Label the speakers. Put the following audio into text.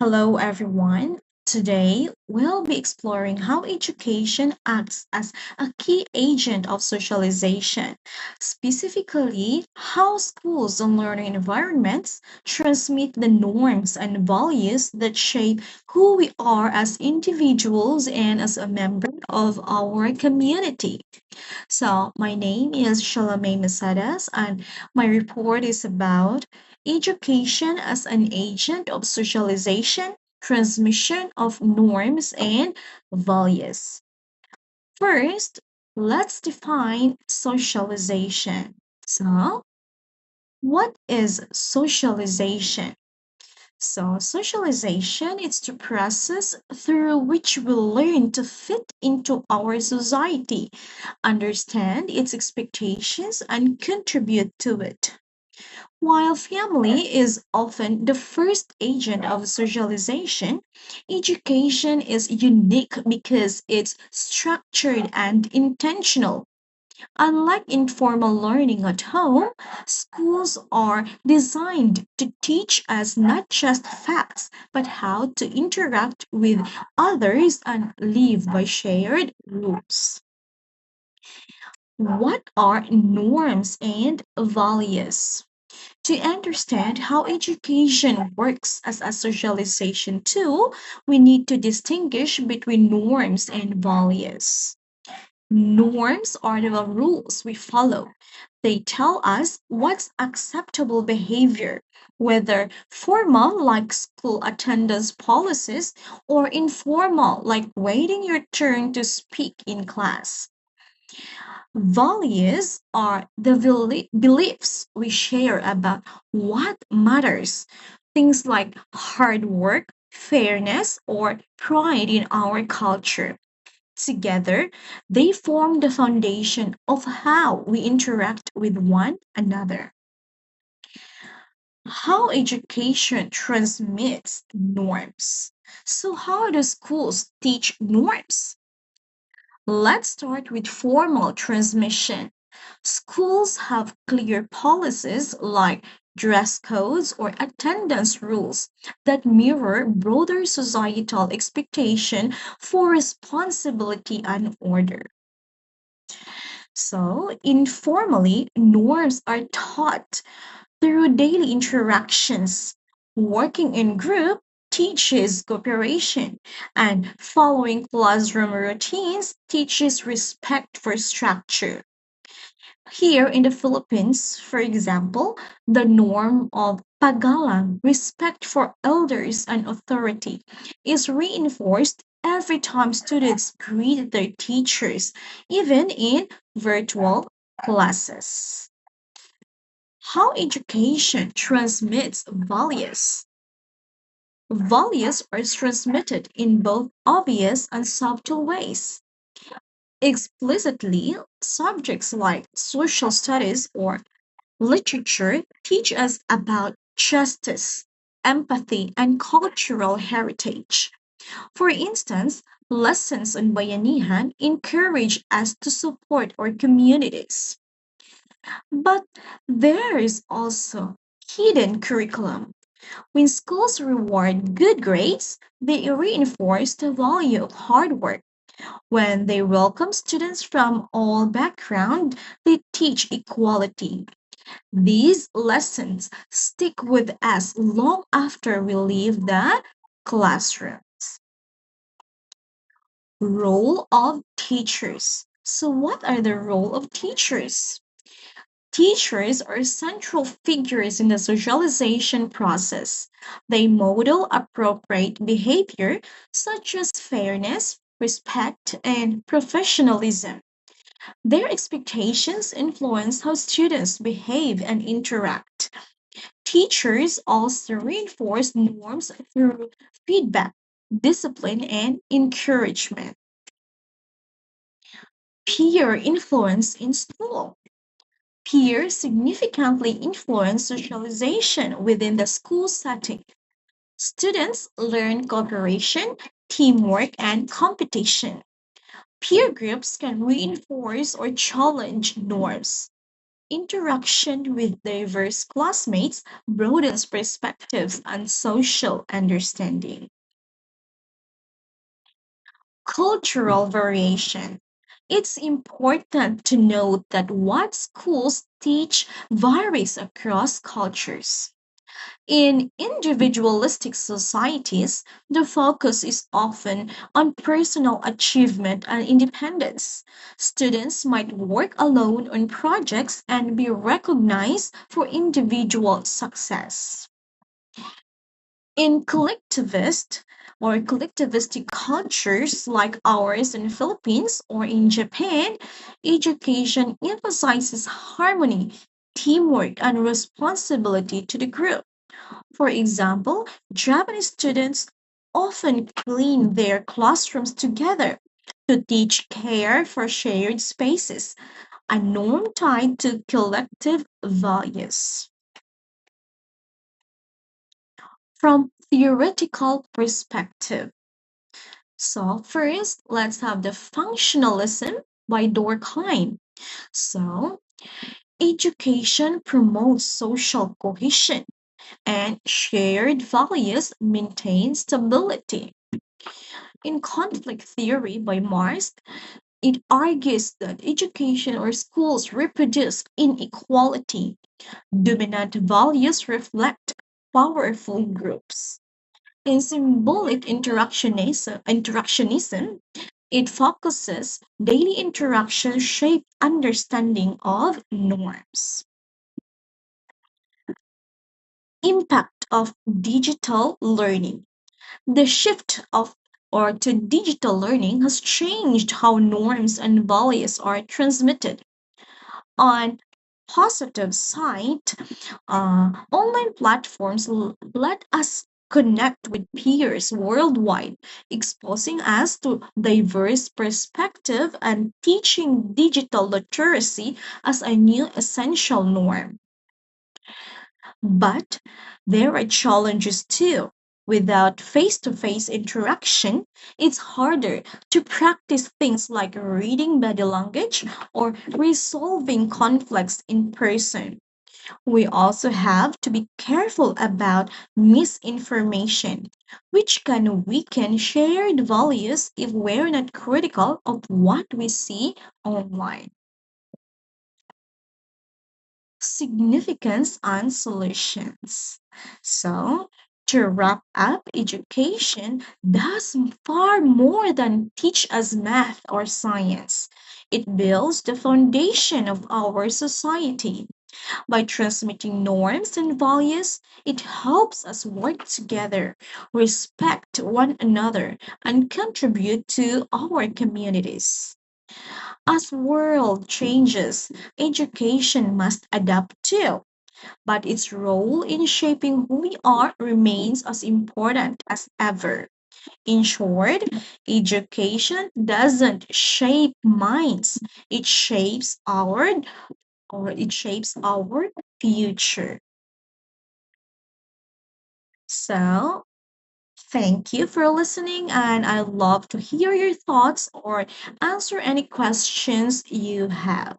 Speaker 1: Hello, everyone. Today, we'll be exploring how education acts as a key agent of socialization, specifically, how schools and learning environments transmit the norms and values that shape who we are as individuals and as a member of our community. So, my name is Shalome Mesadas, and my report is about education as an agent of socialization, transmission of norms, and values. First, let's define socialization. So, what is socialization? So, socialization is the process through which we learn to fit into our society, understand its expectations, and contribute to it. While family is often the first agent of socialization, education is unique because it's structured and intentional. Unlike informal learning at home, schools are designed to teach us not just facts, but how to interact with others and live by shared rules. What are norms and values? To understand how education works as a socialization tool, we need to distinguish between norms and values. Norms are the rules we follow. They tell us what's acceptable behavior, whether formal, like school attendance policies, or informal, like waiting your turn to speak in class. Values are the beliefs we share about what matters. Things like hard work, fairness, or pride in our culture. Together, they form the foundation of how we interact with one another. How education transmits norms. So, how do schools teach norms? Let's start with formal transmission. Schools have clear policies like dress codes or attendance rules that mirror broader societal expectation for responsibility and order. So, informally, norms are taught through daily interactions. Working in group teaches cooperation, and following classroom routines teaches respect for structure. Here in the Philippines, for example, the norm of pagalang, respect for elders and authority, is reinforced every time students greet their teachers, even in virtual classes. How education transmits values. Values are transmitted in both obvious and subtle ways. Explicitly, subjects like social studies or literature teach us about justice, empathy, and cultural heritage. For instance, lessons on Bayanihan encourage us to support our communities. But there is also hidden curriculum. When schools reward good grades, they reinforce the value of hard work. When they welcome students from all backgrounds, they teach equality. These lessons stick with us long after we leave the classroom. Role of teachers. So what are the role of teachers? Teachers are central figures in the socialization process. They model appropriate behavior such as fairness, respect, and professionalism. Their expectations influence how students behave and interact. Teachers also reinforce norms through feedback, discipline, and encouragement. Peer influence in school. Peers significantly influence socialization within the school setting. Students learn cooperation, teamwork, and competition. Peer groups can reinforce or challenge norms. Interaction with diverse classmates broadens perspectives and social understanding. Cultural variation. It's important to note that what schools teach varies across cultures. In individualistic societies, the focus is often on personal achievement and independence. Students might work alone on projects and be recognized for individual success. In collectivistic cultures like ours in the Philippines or in Japan, education emphasizes harmony, teamwork, and responsibility to the group. For example, Japanese students often clean their classrooms together to teach care for shared spaces, a norm tied to collective values. From theoretical perspective. So first, let's have the functionalism by Durkheim. So education promotes social cohesion and shared values maintain stability. In conflict theory by Marx, it argues that education or schools reproduce inequality. Dominant values reflect powerful groups. In symbolic interactionism, it focuses daily interaction shape understanding of norms. Impact of digital learning. The shift of or to digital learning has changed how norms and values are transmitted. On positive side, online platforms let us connect with peers worldwide, exposing us to diverse perspective and teaching digital literacy as a new essential norm. But there are challenges too. Without face to face interaction, it's harder to practice things like reading body language or resolving conflicts in person. We also have to be careful about misinformation, which can weaken shared values if we're not critical of what we see online. Significance and solutions. So, to wrap up, education does far more than teach us math or science. It builds the foundation of our society. By transmitting norms and values, it helps us work together, respect one another, and contribute to our communities. As world changes, education must adapt too, but its role in shaping who we are remains as important as ever. In short, education doesn't shape minds, it shapes our future. So, thank you for listening, and I'd love to hear your thoughts or answer any questions you have.